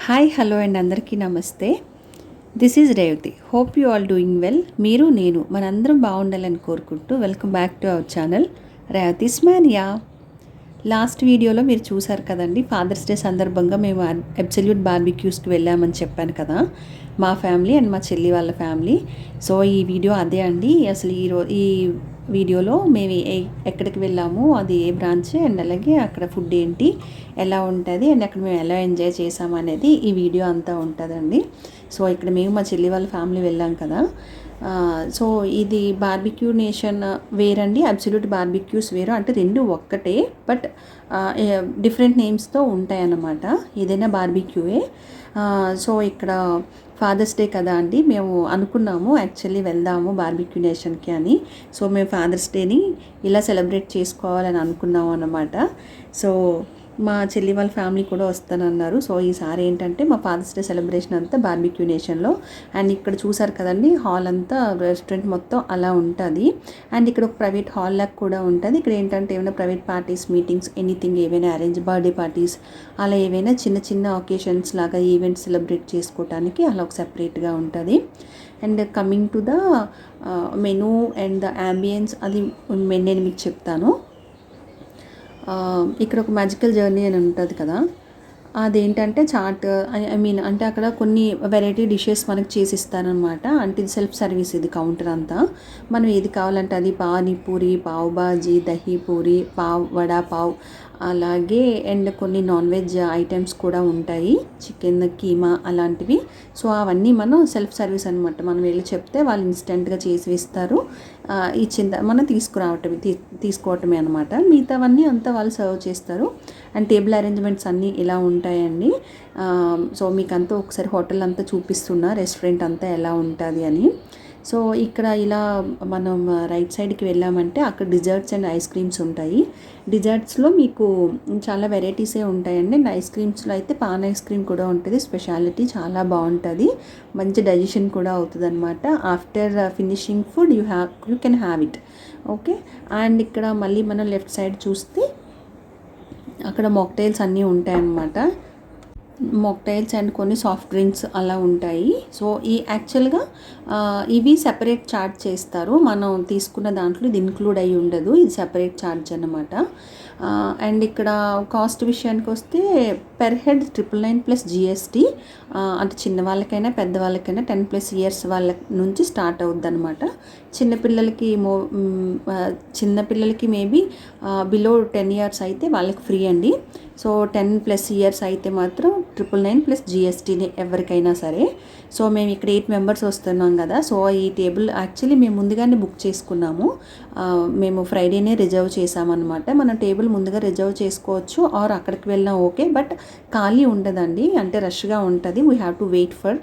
Hi hello and అందరికీ నమస్తే. This is Revathi. Hope you all doing well. మీరు నేను మనందరం బాగుండాలని కోరుకుంటూ welcome back to our channel Revathi's mania. Last వీడియోలో మీరు చూసారు కదండి, ఫాదర్స్ డే సందర్భంగా మేము అబ్సల్యూట్ బార్బిక్యూస్కి వెళ్ళామని చెప్పాను కదా, మా ఫ్యామిలీ అండ్ మా చెల్లి వాళ్ళ ఫ్యామిలీ. సో ఈ వీడియో అదే అండి. అసలు ఈ వీడియోలో మేము ఎక్కడికి వెళ్ళాము, అది ఏ బ్రాంచ్, అండ్ అలాగే అక్కడ ఫుడ్ ఏంటి, ఎలా ఉంటుంది, అండ్ అక్కడ మేము ఎలా ఎంజాయ్ చేసాము అనేది ఈ వీడియో అంతా ఉంటుందండి. సో ఇక్కడ మేము మా చెల్లి వాళ్ళ ఫ్యామిలీ వెళ్ళాం కదా. సో ఇది బార్బిక్యూ నేషన్ వేరండి, అబ్సల్యూట్ బార్బిక్యూస్ వేరు. అంటే రెండు ఒక్కటే, బట్ డిఫరెంట్ నేమ్స్తో ఉంటాయన్నమాట. ఏదైనా బార్బిక్యూయే. సో ఇక్కడ ఫాదర్స్ డే కదా అండి, మేము అనుకున్నాము యాక్చువల్లీ వెళ్దాము బార్బిక్యూ నేషన్కి అని. సో మేము ఫాదర్స్ డేని ఇలా సెలబ్రేట్ చేసుకోవాలని అనుకున్నాము అన్నమాట. సో మా చెల్లి వాళ్ళ ఫ్యామిలీ కూడా వస్తానన్నారు. సో ఈసారి ఏంటంటే మా ఫాదర్స్ డే సెలబ్రేషన్ అంతా బార్బిక్యూ నేషన్లో. అండ్ ఇక్కడ చూసారు కదండి, హాల్ అంతా రెస్టారెంట్ మొత్తం అలా ఉంటుంది. అండ్ ఇక్కడ ఒక ప్రైవేట్ హాల్ లాగా కూడా ఉంటుంది. ఇక్కడ ఏంటంటే ఏమైనా ప్రైవేట్ పార్టీస్, మీటింగ్స్, ఎనీథింగ్ ఏవైనా అరేంజ్, బర్త్డే పార్టీస్ అలా ఏవైనా చిన్న చిన్న ఒకేషన్స్ లాగా ఈవెంట్స్ సెలబ్రేట్ చేసుకోవడానికి అలా ఒక సెపరేట్గా ఉంటుంది. And coming to the menu and the ambience, అది నేను మీకు చెప్తాను. ఇక్కడ ఒక మ్యాజికల్ జర్నీ అని ఉంటుంది కదా, అదేంటంటే చాట్, ఐ మీన్ అంటే అక్కడ కొన్ని వెరైటీ డిషెస్ మనకు చేసి ఇస్తారనమాట. అంటే ఇది సెల్ఫ్ సర్వీస్, ఇది కౌంటర్ అంతా. మనం ఏది కావాలంటే అది, పానీపూరి, పావ్ బాజీ, దహీ పూరి, వడా పావ్, అలాగే అండ్ కొన్ని నాన్ వెజ్ ఐటమ్స్ కూడా ఉంటాయి, చికెన్ కీమా అలాంటివి. సో అవన్నీ మనం సెల్ఫ్ సర్వీస్ అనమాట. మనం వెళ్ళి చెప్తే వాళ్ళు ఇన్స్టెంట్గా చేసి ఇస్తారు. ఇచ్చిన మనం తీసుకోవటమే అనమాట. మిగతావన్నీ అంతా వాళ్ళు సర్వ్ చేస్తారు. అండ్ టేబుల్ అరేంజ్మెంట్స్ అన్నీ ఇలా ఉంటాయండి. సో మీకు అంతా ఒకసారి హోటల్ అంతా చూపిస్తున్నా, రెస్టారెంట్ అంతా ఎలా ఉంటుంది అని. సో ఇక్కడ ఇలా మనం రైట్ సైడ్కి వెళ్ళామంటే అక్కడ డిజర్ట్స్ అండ్ ఐస్ క్రీమ్స్ ఉంటాయి. డిజర్ట్స్లో మీకు చాలా వెరైటీసే ఉంటాయండి. అండ్ ఐస్ క్రీమ్స్లో అయితే పాన్ ఐస్ క్రీమ్ కూడా ఉంటుంది, స్పెషాలిటీ, చాలా బాగుంటుంది. మంచి డైజెషన్ కూడా అవుతుంది అనమాట. After finishing food you can have it. Okay. And ఇక్కడ మళ్ళీ మనం లెఫ్ట్ సైడ్ చూస్తే అక్కడ మాక్టైల్స్ అన్నీ ఉంటాయన్నమాట. మాక్టైల్స్ అండ్ కొన్ని సాఫ్ట్ డ్రింక్స్ అలా ఉంటాయి. సో యాక్చువల్గా ఇవి సెపరేట్ ఛార్జ్ చేస్తారు. మనం తీసుకున్న దాంట్లో ఇది ఇంక్లూడ్ అయ్యి ఉండదు, ఇది సెపరేట్ ఛార్జ్ అన్నమాట. అండ్ ఇక్కడ కాస్ట్ విషయానికి వస్తే పెర్ హెడ్ 999 ప్లస్ GST. అంటే చిన్నవాళ్ళకైనా పెద్దవాళ్ళకైనా 10+ ఇయర్స్ వాళ్ళ నుంచి స్టార్ట్ అవుద్ది అనమాట. చిన్నపిల్లలకి మేబీ బిలో 10 ఇయర్స్ అయితే వాళ్ళకి ఫ్రీ అండి. సో 10+ ఇయర్స్ అయితే మాత్రం 999 ప్లస్ GSTనే ఎవరికైనా సరే. సో మేము ఇక్కడ 8 మెంబర్స్ వస్తున్నాం కదా. సో ఈ టేబుల్ యాక్చువల్లీ మేము ముందుగానే బుక్ చేసుకున్నాము. మేము ఫ్రైడేనే రిజర్వ్ చేసామన్నమాట. మన టేబుల్ ముందుగా రిజర్వ్ చేసుకోవచ్చు, ఆర్ అక్కడికి వెళ్ళినా ఓకే, బట్ ఖాళీ ఉండదండి, అంటే రష్గా ఉంటుంది. We have to wait for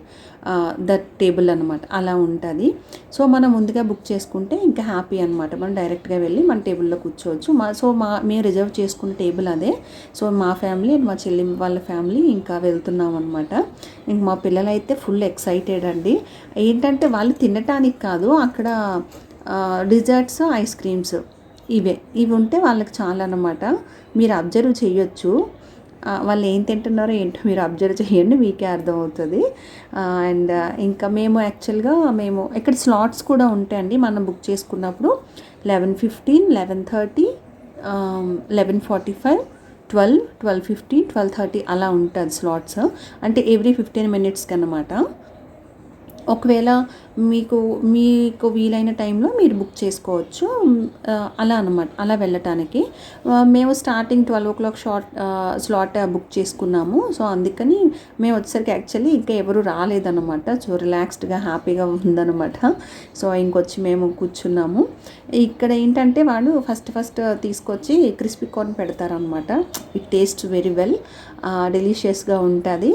that table అనమాట, అలా ఉంటుంది. సో మనం ముందుగా బుక్ చేసుకుంటే ఇంకా హ్యాపీ అనమాట, మనం డైరెక్ట్గా వెళ్ళి మన టేబుల్లో కూర్చోవచ్చు. మేము రిజర్వ్ చేసుకున్న టేబుల్ అదే. సో మా ఫ్యామిలీ అండ్ మా చెల్లి వాళ్ళ ఫ్యామిలీ ఇంకా వెళ్తున్నాం అనమాట. ఇంక మా పిల్లలు అయితే ఫుల్ ఎక్సైటెడ్ అండి. ఏంటంటే వాళ్ళు తినటానికి కాదు, అక్కడ డిజర్ట్స్, ఐస్ క్రీమ్స్ ఇవి ఉంటే వాళ్ళకి చాలా అనమాట. మీరు అబ్జర్వ్ చేయొచ్చు, వాళ్ళు ఏం తింటున్నారో ఏంటో మీరు అబ్జర్వ్ చేయండి, మీకే అర్థమవుతుంది. అండ్ ఇంకా మేము యాక్చువల్గా ఇక్కడ స్లాట్స్ కూడా ఉంటాయండి. మనం బుక్ చేసుకున్నప్పుడు 11:15, 11:30, 11:45, 12, 12:15, 12:30 అలా ఉంటుంది స్లాట్స్. అంటే ఎవ్రీ 15 మినిట్స్కి అన్నమాట. ఒకవేళ మీకు వీలైన టైంలో మీరు బుక్ చేసుకోవచ్చు, అలా అనమాట, అలా వెళ్ళటానికి. మేము స్టార్టింగ్ 12 o'clock స్లాట్ బుక్ చేసుకున్నాము. సో అందుకని మేము వచ్చేసరికి యాక్చువల్లీ ఇంకా ఎవరు రాలేదన్నమాట. సో రిలాక్స్డ్గా హ్యాపీగా ఉందన్నమాట. సో ఇంకొచ్చి మేము కూర్చున్నాము. ఇక్కడ ఏంటంటే వాళ్ళు ఫస్ట్ తీసుకొచ్చి క్రిస్పీ కార్న్ పెడతారనమాట. ఇట్ టేస్ట్ వెరీ వెల్, డెలిషియస్గా ఉంటుంది.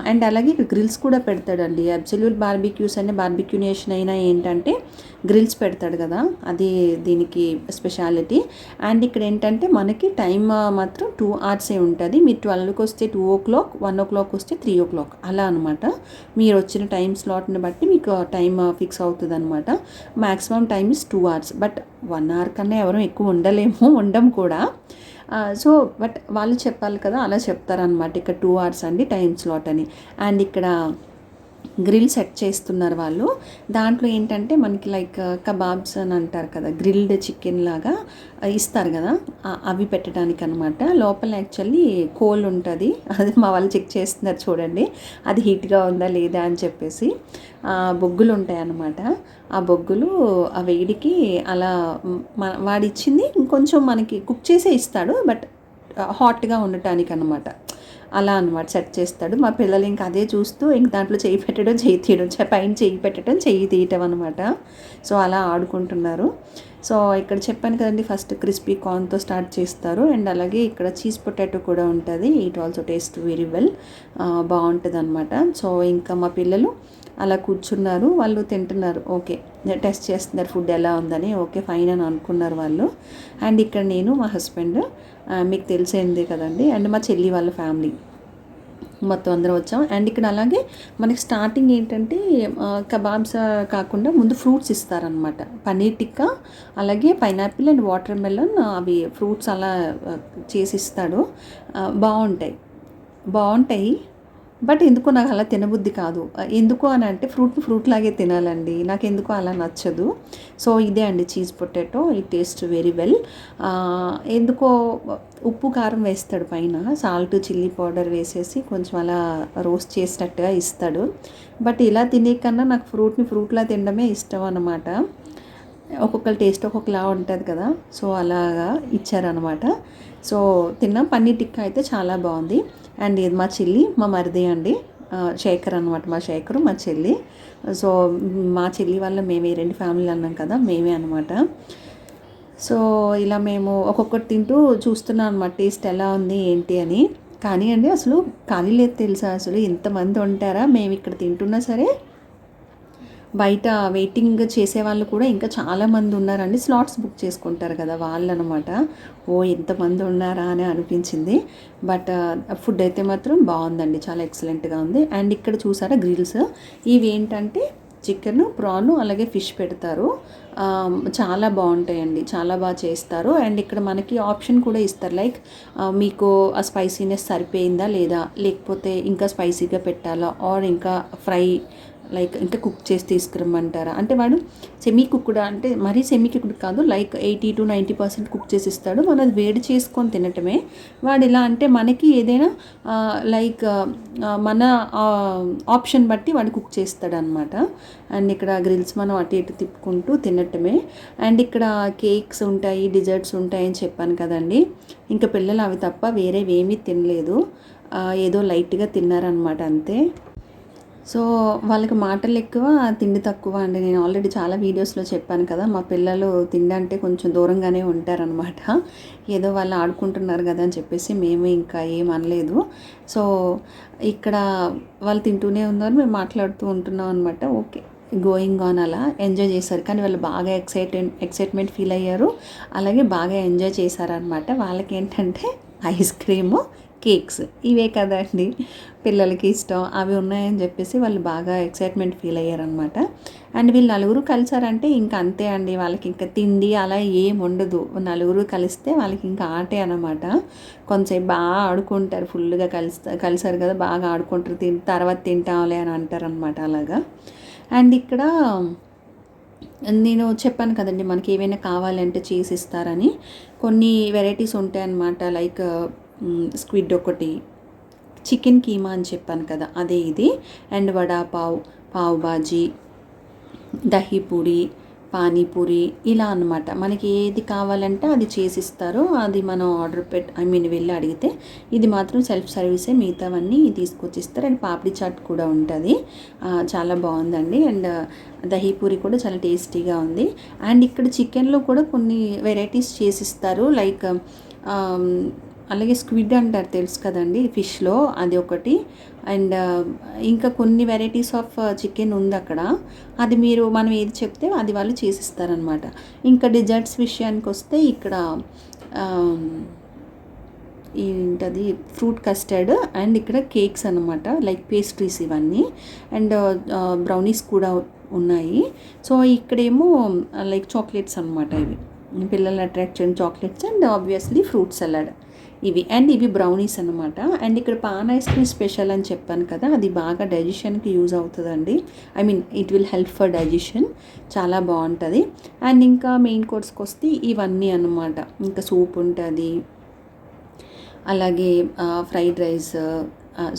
అండ్ అలాగే ఇక్కడ గ్రిల్స్ కూడా పెడతాడండి. అబ్సల్యూట్ బార్బిక్యూస్ అనే బార్బిక్యూ నేషన్ అయినా ఏంటంటే గ్రిల్స్ పెడతాడు కదా, అది దీనికి స్పెషాలిటీ. అండ్ ఇక్కడ ఏంటంటే మనకి టైం మాత్రం 2 hours ఉంటుంది. మీరు 12కి వస్తే 2 o'clock, 1 o'clock వస్తే 3 o'clock అలా అనమాట. మీరు వచ్చిన టైం స్లాట్ని బట్టి మీకు టైం ఫిక్స్ అవుతుంది అనమాట. Maximum time is 2 hours, but 1 hour కన్నా ఎవరు ఎక్కువ ఉండలేము, ఉండం కూడా. సో బట్ వాళ్ళు చెప్పాలి కదా, అలా చెప్తారనమాట. ఇక్కడ 2 hours అండి టైం స్లాట్ అని. అండ్ ఇక్కడ గ్రిల్ సెట్ చేస్తున్నారు వాళ్ళు. దాంట్లో ఏంటంటే మనకి లైక్ కబాబ్స్ అని అంటారు కదా, గ్రిల్డ్ చికెన్ లాగా ఇస్తారు కదా, అవి పెట్టడానికి అనమాట. లోపల యాక్చువల్లీ కోల్ ఉంటుంది, అది మా వాళ్ళు చెక్ చేస్తున్నారు చూడండి, అది హీట్గా ఉందా లేదా అని చెప్పేసి. బొగ్గులు ఉంటాయి అన్నమాట. ఆ బొగ్గులు ఆ వేడికి అలా వాడిచ్చింది ఇంకొంచెం మనకి కుక్ చేసే ఇస్తాడు, బట్ హాట్గా ఉండటానికి అనమాట. అలా అనమాట సెట్ చేస్తాడు. మా పిల్లలు ఇంకా అదే చూస్తూ ఇంక దాంట్లో చేయి పెట్టడం, చేయి తీయడం, పైన చేయి పెట్టడం, చేయి తీయటం అనమాట. సో అలా ఆడుకుంటున్నారు. సో ఇక్కడ చెప్పాను కదండి, ఫస్ట్ క్రిస్పీ కార్న్తో స్టార్ట్ చేస్తారు. అండ్ అలాగే ఇక్కడ చీజ్ పొటాటో కూడా ఉంటుంది. It also taste very well, బాగుంటుంది అనమాట. సో ఇంకా మా పిల్లలు అలా కూర్చున్నారు, వాళ్ళు తింటున్నారు. ఓకే, టెస్ట్ చేస్తున్నారు ఫుడ్ ఎలా ఉందని. ఓకే ఫైన్ అని అనుకున్నారు వాళ్ళు. అండ్ ఇక్కడ నేను, మా హస్బెండ్, మీకు తెలిసిందే కదండి, అండ్ మా చెల్లి వాళ్ళ ఫ్యామిలీ మొత్తం అందరం వచ్చాం. అండ్ ఇక్కడ అలాగే మనకి స్టార్టింగ్ ఏంటంటే కబాబ్స్ కాకుండా ముందు ఫ్రూట్స్ ఇస్తారనమాట. పన్నీర్ టిక్కా, అలాగే పైనాపిల్ అండ్ వాటర్ మెలన్, అవి ఫ్రూట్స్ అలా చేసి ఇస్తాడు. బాగుంటాయి బట్ ఎందుకో నాకు అలా తినబుద్ధి కాదు. ఎందుకు అని అంటే ఫ్రూట్ లాగే తినాలండి, నాకు ఎందుకో అలా నచ్చదు. సో ఇదే అండి cheese potato, it taste very well. ఎందుకో ఉప్పు కారం వేస్తాడు పైన, సాల్ట్ చిల్లీ పౌడర్ వేసేసి కొంచెం అలా రోస్ట్ చేసినట్టుగా ఇస్తాడు. బట్ ఇలా తినే కన్నా నాకు ఫ్రూట్లా తినడమే ఇష్టం అన్నమాట. ఒక్కొక్కరి టేస్ట్ ఒక్కొక్కలా ఉంటుంది కదా, సో అలాగా ఇచ్చారనమాట. సో తిన్నాం. పన్నీర్ టిక్కా అయితే చాలా బాగుంది. అండ్ ఇది మా చెల్లి, మా మరిది అండి, శేఖర్ అనమాట. మా శేఖరు, మా చెల్లి. సో మా చెల్లి వల్ల మేమే 2 ఫ్యామిలీలు అన్నాం కదా, మేమే అనమాట. సో ఇలా మేము ఒక్కొక్కటి తింటూ చూస్తున్నాం అనమాట, టేస్ట్ ఎలా ఉంది ఏంటి అని. కానీ అండి అసలు ఖాళీ లేదు తెలుసా, అసలు ఇంతమంది ఉంటారా. మేము ఇక్కడ తింటున్నా సరే బయట వెయిటింగ్ చేసేవాళ్ళు కూడా ఇంకా చాలామంది ఉన్నారండి. స్లాట్స్ బుక్ చేసుకుంటారు కదా వాళ్ళు అనమాట. ఎంతమంది ఉన్నారా అని అనిపించింది. బట్ ఫుడ్ అయితే మాత్రం బాగుందండి, చాలా ఎక్సలెంట్గా ఉంది. అండ్ ఇక్కడ చూసారా గ్రిల్స్, ఇవి ఏంటంటే చికెన్, ప్రాన్, అలాగే ఫిష్ పెడతారు. చాలా బాగుంటాయండి, చాలా బాగా చేస్తారు. అండ్ ఇక్కడ మనకి ఆప్షన్ కూడా ఇస్తారు, లైక్ మీకు ఆ స్పైసీనెస్ సరిపోయిందా లేదా, లేకపోతే ఇంకా స్పైసీగా పెట్టాలా, ఆర్ ఇంకా ఫ్రై లైక్ ఇంకా కుక్ చేసి తీసుకురమ్మంటారా. అంటే వాడు సెమీ కుక్డ్, అంటే మరీ సెమీ కుక్డ్ కాదు, లైక్ 80 to 90% కుక్ చేసి ఇస్తాడు. మనది వేడి చేసుకొని తినటమే. వాడు ఎలా అంటే మనకి ఏదైనా లైక్ మన ఆప్షన్ బట్టి వాడు కుక్ చేస్తాడు అనమాట. అండ్ ఇక్కడ గ్రిల్స్ మనం అటు ఇటు తిప్పుకుంటూ తినటమే. అండ్ ఇక్కడ కేక్స్ ఉంటాయి, డిజర్ట్స్ ఉంటాయి అని చెప్పాను కదండి. ఇంకా పిల్లలు అవి తప్ప వేరేవేమీ తినలేదు, ఏదో లైట్గా తిన్నారనమాట అంతే. సో వాళ్ళకి మాటలు ఎక్కువ, తిండి తక్కువ అండి. నేను ఆల్రెడీ చాలా వీడియోస్లో చెప్పాను కదా, మా పిల్లలు తిండి అంటే కొంచెం దూరంగానే ఉంటారనమాట. ఏదో వాళ్ళు ఆడుకుంటున్నారు కదా అని చెప్పేసి మేము ఇంకా ఏం అనలేదు. సో ఇక్కడ వాళ్ళు తింటూనే ఉన్నారు, మేము మాట్లాడుతూ ఉంటున్నాం అనమాట. ఓకే, గోయింగ్ ఆన్ అలా ఎంజాయ్ చేశారు. కానీ వాళ్ళు బాగా ఎక్సైట్మెంట్ ఫీల్ అయ్యారు, అలాగే బాగా ఎంజాయ్ చేశారనమాట. వాళ్ళకి ఏంటంటే ఐస్ క్రీము, కేక్స్ ఇవే కదండి పిల్లలకి ఇష్టం, అవి ఉన్నాయని చెప్పేసి వాళ్ళు బాగా ఎక్సైట్మెంట్ ఫీల్ అయ్యారనమాట. అండ్ వీళ్ళు నలుగురు కలిసారంటే ఇంకా అంతే అండి, వాళ్ళకి ఇంకా తిండి అలా ఏం ఉండదు. నలుగురు కలిస్తే వాళ్ళకి ఇంకా ఆటే అనమాట. కొంతసేపు బాగా ఆడుకుంటారు, ఫుల్గా కలిసారు కదా, బాగా ఆడుకుంటారు, తర్వాత తింటాంలే అని అంటారనమాట అలాగా. అండ్ ఇక్కడ నేను చెప్పాను కదండి, మనకి ఏమైనా కావాలంటే చేసి ఇస్తారని. కొన్ని వెరైటీస్ ఉంటాయన్నమాట, లైక్ స్క్విడ్ ఒకటి, చికెన్ కీమా అని చెప్పాను కదా అదే ఇది. అండ్ వడాపావ్, పావ్ బాజీ, దహీపూరి, పానీపూరి, ఇలా అనమాట. మనకి ఏది కావాలంటే అది చేసిస్తారు. అది మనం వెళ్ళి అడిగితే, ఇది మాత్రం సెల్ఫ్ సర్వీసే, మిగతావన్నీ తీసుకొచ్చిస్తారు. అండ్ పాపిడి చాట్ కూడా ఉంటుంది, చాలా బాగుందండి. అండ్ దహీపూరి కూడా చాలా టేస్టీగా ఉంది. అండ్ ఇక్కడ చికెన్లో కూడా కొన్ని వెరైటీస్ చేసిస్తారు, లైక్ అలాగే స్క్విడ్ అంటారు తెలుసు కదండి, ఫిష్లో అది ఒకటి. అండ్ ఇంకా కొన్ని వెరైటీస్ ఆఫ్ చికెన్ ఉంది అక్కడ, అది మనం ఏది చెప్తే అది వాళ్ళు చేసిస్తారనమాట. ఇంకా డిజర్ట్స్ విషయానికి వస్తే ఇక్కడ ఏంటది ఫ్రూట్ కస్టర్డ్, అండ్ ఇక్కడ కేక్స్ అనమాట, లైక్ పేస్ట్రీస్ ఇవన్నీ. అండ్ బ్రౌనీస్ కూడా ఉన్నాయి. సో ఇక్కడేమో లైక్ చాక్లెట్స్ అనమాట ఇవి. పిల్లల్ని అట్రాక్ట్ చేయడం chocolates and obviously fruit salad ఇవి. అండ్ ఇవి బ్రౌనీస్ అనమాట. అండ్ ఇక్కడ పాన్ ఐస్ క్రీమ్ స్పెషల్ అని చెప్పాను కదా, అది బాగా డైజెషన్కి యూజ్ అవుతుందండి. I mean it will help for digestion, చాలా బాగుంటుంది. అండ్ ఇంకా మెయిన్ కోర్స్కి వస్తే ఇవన్నీ అనమాట. ఇంకా సూప్ ఉంటుంది, అలాగే fried rice,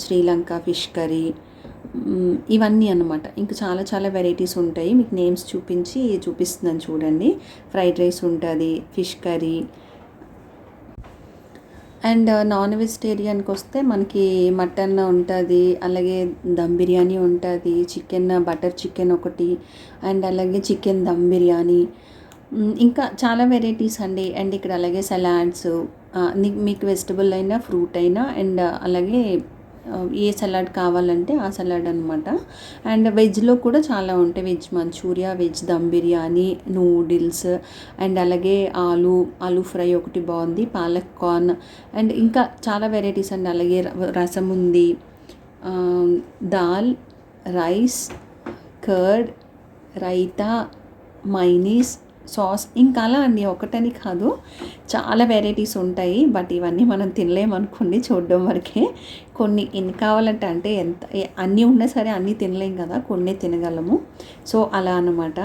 Sri Lanka fish curry, ఇవన్నీ అన్నమాట. ఇంకా చాలా చాలా వెరైటీస్ ఉంటాయి. మీకు నేమ్స్ చూపిస్తున్నాను చూడండి. ఫ్రైడ్ రైస్ ఉంటుంది, ఫిష్ కర్రీ. అండ్ నాన్ వెజిటేరియన్కి వస్తే మనకి మటన్ ఉంటుంది, అలాగే దమ్ బిర్యానీ ఉంటుంది, చికెన్ బటర్ చికెన్ ఒకటి, అండ్ అలాగే చికెన్ దమ్ బిర్యానీ, ఇంకా చాలా వెరైటీస్ అండి. అండ్ ఇక్కడ అలాగే సలాడ్స్, మీకు వెజిటబుల్ అయినా ఫ్రూట్ అయినా, అండ్ అలాగే ఏ సలాడ్ కావాలంటే ఆ సలాడ్ అనమాట. అండ్ వెజ్లో కూడా చాలా ఉంటాయి. Veg manchuria, veg dum biryani, noodles, and అలాగే ఆలూ ఫ్రై ఒకటి బాగుంది, పాలక్ కార్న్, అండ్ ఇంకా చాలా వెరైటీస్ అండి. అలాగే రసం ఉంది, dal, rice, curd, raita, mayonnaise, sauce, ఇంకా అలా అండి. ఒకటని కాదు, చాలా వెరైటీస్ ఉంటాయి. బట్ ఇవన్నీ మనం తినలేమనుకోండి, చూడడం వరకే. కొన్ని ఎన్ని కావాలంటే అంటే అన్నీ ఉన్నా సరే అన్నీ తినలేం కదా, కొన్ని తినగలము. సో అలా అన్నమాట.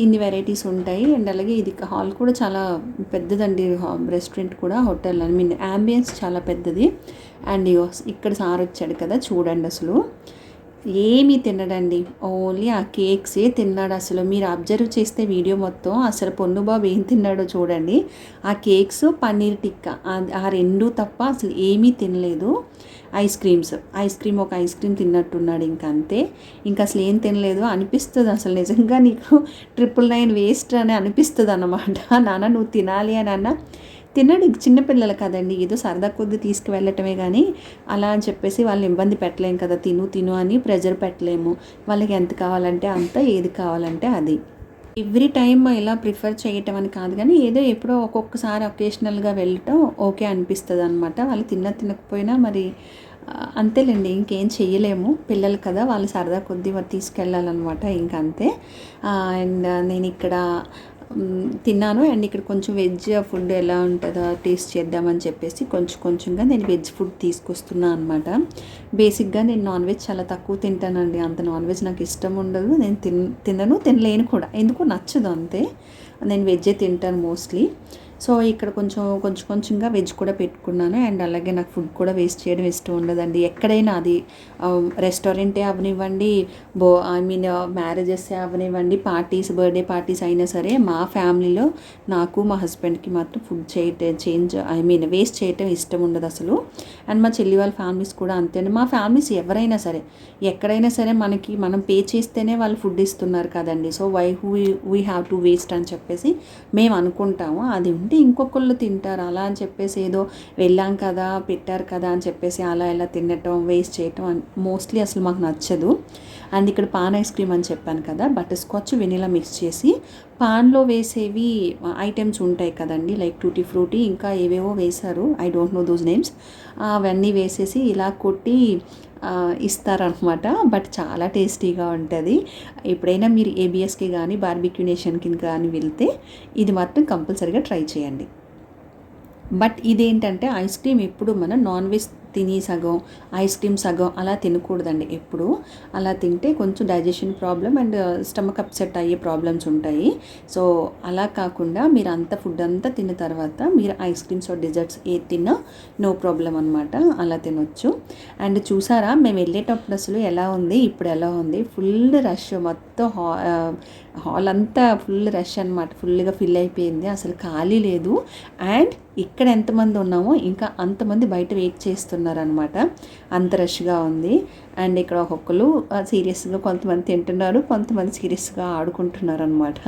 ఇన్ని వెరైటీస్ ఉంటాయి. అండ్ అలాగే ఇది హాల్ కూడా చాలా పెద్దదండి. రెస్టారెంట్ కూడా, హోటల్, ఐ మీన్ యాంబియన్స్ చాలా పెద్దది. అండ్ ఇక్కడ సార్ వచ్చాడు కదా, చూడండి అసలు ఏమీ తినడండి, ఓన్లీ ఆ కేక్సే తిన్నాడు. అసలు మీరు అబ్జర్వ్ చేస్తే వీడియో మొత్తం అసలు పొన్నుబాబు ఏం తిన్నాడో చూడండి. ఆ కేక్స్, పన్నీర్ టిక్కా, ఆ రెండు తప్ప అసలు ఏమీ తినలేదు. ఐస్ క్రీమ్ ఒక ఐస్ క్రీమ్ తిన్నట్టున్నాడు, ఇంకా అంతే. ఇంకా అసలు ఏం తినలేదు. అనిపిస్తుంది అసలు నిజంగా నీకు 999 వేస్ట్ అని అనిపిస్తుంది అన్నమాట. నాన్న నువ్వు తినాలి అని అన్న తినడు. చిన్నపిల్లలు కదండి, ఏదో సరదా కొద్ది తీసుకువెళ్ళటమే కానీ అలా అని చెప్పేసి వాళ్ళని ఇబ్బంది పెట్టలేము కదా, తిను అని ప్రెజర్ పెట్టలేము. వాళ్ళకి ఎంత కావాలంటే అంత, ఏది కావాలంటే అది. ఎవ్రీ టైమ్ ఇలా ప్రిఫర్ చేయటం అని కాదు, కానీ ఏదో ఎప్పుడో ఒక్కొక్కసారి ఒకేషనల్గా వెళ్ళటం ఓకే అనిపిస్తుంది అనమాట. వాళ్ళు తినకపోయినా మరి అంతేలేండి, ఇంకేం చెయ్యలేము. పిల్లలు కదా, వాళ్ళు సరదా కొద్దీ మరి తీసుకెళ్ళాలన్నమాట, ఇంకా అంతే. అండ్ నేను ఇక్కడ తిన్నాను. అండ్ ఇక్కడ కొంచెం వెజ్ ఫుడ్ ఎలా ఉంటుందో టేస్ట్ చేద్దామని చెప్పేసి కొంచెంగా నేను వెజ్ ఫుడ్ తీసుకొస్తున్నాను అనమాట. బేసిక్గా నేను నాన్ వెజ్ చాలా తక్కువ తింటానండి. అంత నాన్ వెజ్ నాకు ఇష్టం ఉండదు. నేను తినలేను కూడా, ఎందుకు నచ్చదు అంతే. నేను వెజ్జే తింటాను మోస్ట్లీ. సో ఇక్కడ కొంచెంగా వెజ్ కూడా పెట్టుకున్నాను. అండ్ అలాగే నాకు ఫుడ్ కూడా వేస్ట్ చేయడం ఇష్టం ఉండదండి. ఎక్కడైనా అది రెస్టారెంటే అవనివ్వండి, ఐ మీన్ మ్యారేజెస్ అవనివ్వండి, బర్త్డే పార్టీస్ అయినా సరే, మా ఫ్యామిలీలో నాకు మా హస్బెండ్కి మాత్రం ఫుడ్ వేస్ట్ చేయటం ఇష్టం ఉండదు అసలు. అండ్ మా చెల్లి వాళ్ళ ఫ్యామిలీస్ కూడా అంతే అండి. మా ఫ్యామిలీస్ ఎవరైనా సరే, ఎక్కడైనా సరే మనం పే చేస్తేనే వాళ్ళు ఫుడ్ ఇస్తున్నారు కదండి. So we have to waste అని చెప్పేసి మేము అనుకుంటాము. అది ఉంటే ఇంకొకళ్ళు తింటారు అలా అని చెప్పేసి, ఏదో వెళ్ళాం కదా, పెట్టారు కదా అని చెప్పేసి అలా ఇలా తినటం, వేస్ట్ చేయటం మోస్ట్లీ అసలు మాకు నచ్చదు. అండ్ ఇక్కడ పాన్ ఐస్ క్రీమ్ అని చెప్పాను కదా, బటర్ స్కాచ్, వెనిలా మిక్స్ చేసి పాన్లో వేసేవి ఐటమ్స్ ఉంటాయి కదండి, లైక్ టూటీ ఫ్రూటీ, ఇంకా ఏవేవో వేశారు, I don't know those names. అవన్నీ వేసేసి ఇలా కొట్టి ఇస్తారనమాట. బట్ చాలా టేస్టీగా ఉంటుంది. ఎప్పుడైనా మీరు ఏబిఎస్కి కానీ బార్బిక్యూ నేషన్కి కానీ వెళ్తే ఇది మాత్రం కంపల్సరీగా ట్రై చేయండి. బట్ ఇదేంటంటే ఐస్ క్రీమ్ ఎప్పుడు మనం నాన్ వెజ్ తిని సగం, ఐస్ క్రీమ్ సగం అలా తినకూడదండి. ఎప్పుడు అలా తింటే కొంచెం digestion problem and stomach upset అయ్యే ప్రాబ్లమ్స్ ఉంటాయి. సో అలా కాకుండా మీరు ఫుడ్ అంతా తిన్న తర్వాత మీరు ఐస్ క్రీమ్స్ డిజర్ట్స్ ఏది తిన్నా నో ప్రాబ్లం అనమాట, అలా తినొచ్చు. అండ్ చూసారా మేము వెళ్ళేటప్పుడు అసలు ఎలా ఉంది, ఇప్పుడు ఎలా ఉంది, ఫుల్ రష్, మొత్తం హాల్ అంతా ఫుల్ రష్ అనమాట. ఫుల్గా ఫిల్ అయిపోయింది, అసలు ఖాళీ లేదు. అండ్ ఇక్కడ ఎంతమంది ఉన్నామో ఇంకా అంతమంది బయట వెయిట్ చేస్తున్నారనమాట, అంత రష్గా ఉంది. అండ్ ఇక్కడ ఒక్కొక్కరు సీరియస్గా కొంతమంది తింటున్నారు, కొంతమంది సీరియస్గా ఆడుకుంటున్నారు అనమాట.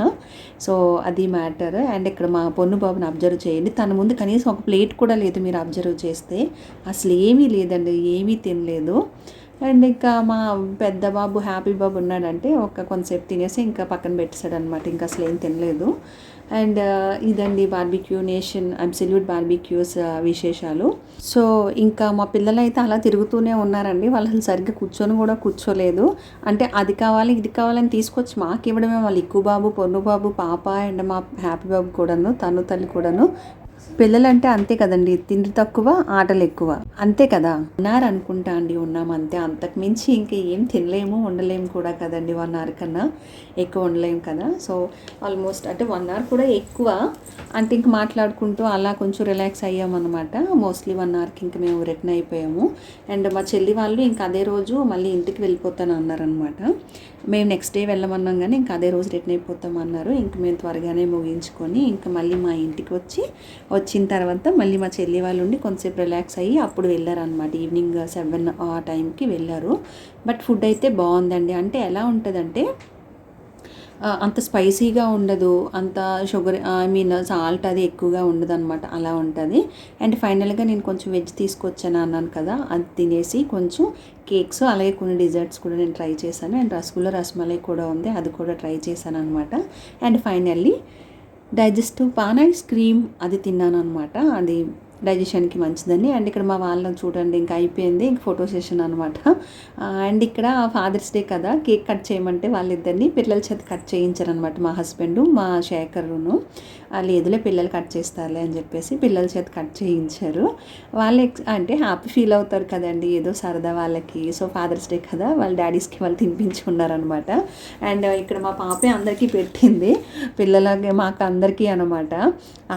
సో అది మ్యాటర్. అండ్ ఇక్కడ మా పొన్ను బాబుని అబ్జర్వ్ చేయండి, తన ముందు కనీసం ఒక ప్లేట్ కూడా లేదు. మీరు అబ్జర్వ్ చేస్తే అసలు ఏమీ లేదండి, ఏమీ తినలేదు. అండ్ ఇంకా మా పెద్ద బాబు హ్యాపీ బాబు ఉన్నాడంటే కొంతసేపు తినేసి ఇంకా పక్కన పెట్టేశాడు అనమాట, ఇంకా అసలు ఏం తినలేదు. అండ్ ఇదండి బార్బిక్యూ నేషన్ అబ్సల్యూట్ బార్బిక్యూస్ విశేషాలు. సో ఇంకా మా పిల్లలు అయితే అలా తిరుగుతూనే ఉన్నారండి. వాళ్ళు సరిగ్గా కూర్చొని కూడా కూర్చోలేదు. అంటే అది కావాలి ఇది కావాలని తీసుకొచ్చి మాకు ఇవ్వడమే. వాళ్ళు ఎక్కువ బాబు, పొన్ను బాబు, పాప అండ్ మా హ్యాపీ బాబు కూడాను, తను తల్లి కూడాను. పిల్లలంటే అంతే కదండి, తిండి తక్కువ ఆటలు ఎక్కువ, అంతే కదా. అనుకుంటా అండి ఉన్నాం అంతే. అంతకు మించి ఇంక ఏం తినలేము ఉండలేము కూడా కదండి. 1 hour కన్నా ఎక్కువ ఉండలేము కదా. సో ఆల్మోస్ట్ అంటే 1 hour కూడా ఎక్కువ. అంటే ఇంక మాట్లాడుకుంటూ అలా కొంచెం రిలాక్స్ అయ్యామన్నమాట. మోస్ట్లీ 1 hourకి ఇంక మేము రిటర్న్ అయిపోయాము. అండ్ మా చెల్లి వాళ్ళు ఇంక అదే రోజు మళ్ళీ ఇంటికి వెళ్ళిపోతాను అన్నారనమాట. మేము నెక్స్ట్ డే వెళ్ళమన్నాం కానీ ఇంక అదే రోజు రిటర్న్ అయిపోతాం అన్నారు. ఇంక మేము త్వరగానే ముగించుకొని ఇంక మళ్ళీ మా ఇంటికి వచ్చిన తర్వాత మళ్ళీ మా చెల్లి వాళ్ళు ఉండి కొంతసేపు రిలాక్స్ అయ్యి అప్పుడు వెళ్ళారనమాట. ఈవినింగ్ 7 ఆ టైంకి వెళ్ళారు. బట్ ఫుడ్ అయితే బాగుందండి. అంటే ఎలా ఉంటుందంటే అంత స్పైసీగా ఉండదు, అంత షుగర్ సాల్ట్ అది ఎక్కువగా ఉండదు అనమాట. అలా ఉంటుంది. అండ్ ఫైనల్గా నేను కొంచెం వెజ్ తీసుకొచ్చాను అన్నాను కదా, అది తినేసి కొంచెం కేక్స్ అలాగే కొన్ని డిజర్ట్స్ కూడా నేను ట్రై చేశాను. అండ్ రసగుల్లా రసమలై కూడా ఉంది, అది కూడా ట్రై చేశాను అనమాట. And finally digestive pan ice cream అది తిన్నాను అనమాట. అది డైజెషన్కి మంచిదని. అండ్ ఇక్కడ మా వాళ్ళని చూడండి ఇంకా అయిపోయింది, ఇంక ఫోటో సెషన్ అనమాట. అండ్ ఇక్కడ ఫాదర్స్ డే కదా, కేక్ కట్ చేయమంటే వాళ్ళిద్దరిని పిల్లల చేత కట్ చేయించారనమాట. మా హస్బెండు మా శేఖరును. లేదులే పిల్లలు కట్ చేస్తారులే అని చెప్పేసి పిల్లల చేత కట్ చేయించారు. వాళ్ళు అంటే హ్యాపీ ఫీల్ అవుతారు కదండి, ఏదో సరదా వాళ్ళకి. సో ఫాదర్స్ డే కదా, వాళ్ళ డాడీస్కి వాళ్ళు తినిపించుకున్నారనమాట. అండ్ ఇక్కడ మా పాపే అందరికీ పెట్టింది, పిల్లలకి మాకు అందరికీ అనమాట.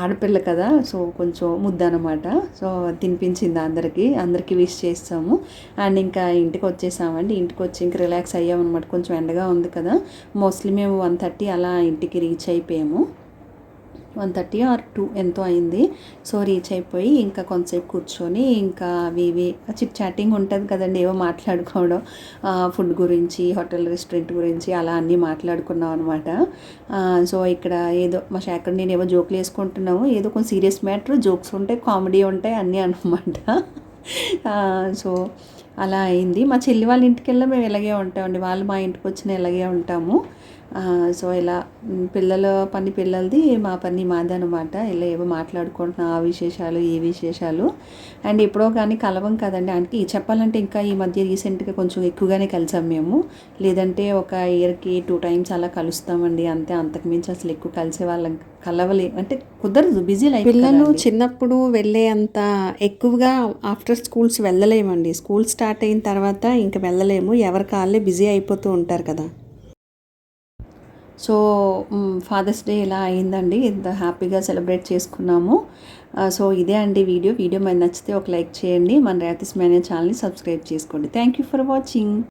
ఆడపిల్ల కదా, సో కొంచెం ముద్ద అనమాట. సో తినిపించింది అందరికీ విష్ చేస్తాము. అండ్ ఇంకా ఇంటికి వచ్చేసామండి. ఇంటికి వచ్చి ఇంక రిలాక్స్ అయ్యామన్నమాట. కొంచెం ఎండగా ఉంది కదా, మోస్ట్లీ మేము 1:30 అలా ఇంటికి రీచ్ అయిపోయాము. 1:30 or 2 ఎంతో అయింది. సో రీచ్ అయిపోయి ఇంకా కొంతసేపు కూర్చొని ఇంకా అవి చిట్ చాటింగ్ ఉంటుంది కదండి, ఏవో మాట్లాడుకోవడం, ఫుడ్ గురించి, హోటల్ రెస్టారెంట్ గురించి అలా అన్నీ మాట్లాడుకున్నాం అనమాట. సో ఇక్కడ ఏదో మా శేఖర్ నేను ఏవో జోకులు వేసుకుంటున్నాము, ఏదో కొంచెం సీరియస్ మ్యాటర్, జోక్స్ ఉంటాయి, కామెడీ ఉంటాయి అన్నీ అనమాట. సో అలా అయింది. మా చెల్లి వాళ్ళ ఇంటికి వెళ్ళి మేము ఇలాగే ఉంటామండి, వాళ్ళు మా ఇంటికి వచ్చిన ఇలాగే ఉంటాము. సో ఇలా పిల్లల పని పిల్లలది, మా పని మాది అనమాట. ఇలా ఏవో మాట్లాడుకుంటున్నాం, ఆ విశేషాలు ఈ విశేషాలు. అండ్ ఎప్పుడో కానీ కలవం కదండి. అంటే చెప్పాలంటే ఇంకా ఈ మధ్య రీసెంట్గా కొంచెం ఎక్కువగానే కలిసాం మేము. లేదంటే ఒక ఇయర్కి 2 times అలా కలుస్తామండి అంతే. అంతకుమించి అసలు ఎక్కువ కలిసే వాళ్ళం కలవలే, అంటే కుదరదు, బిజీ లైఫ్. పిల్లలు చిన్నప్పుడు వెళ్ళే అంత ఎక్కువగా ఆఫ్టర్ స్కూల్స్ వెళ్ళలేమండి. స్కూల్ స్టార్ట్ అయిన తర్వాత ఇంకా వెళ్ళలేము, ఎవరి కాళ్ళే బిజీ అయిపోతూ ఉంటారు కదా. సో ఫాదర్స్ డే ఇలా అయిందండి, ఇంత హ్యాపీగా సెలబ్రేట్ చేసుకున్నాము. సో ఇదే అండి వీడియో మరి నచ్చితే ఒక లైక్ చేయండి. మన రేవతి స్మైల్ ఛానల్ని సబ్స్క్రైబ్ చేసుకోండి. Thank you for watching.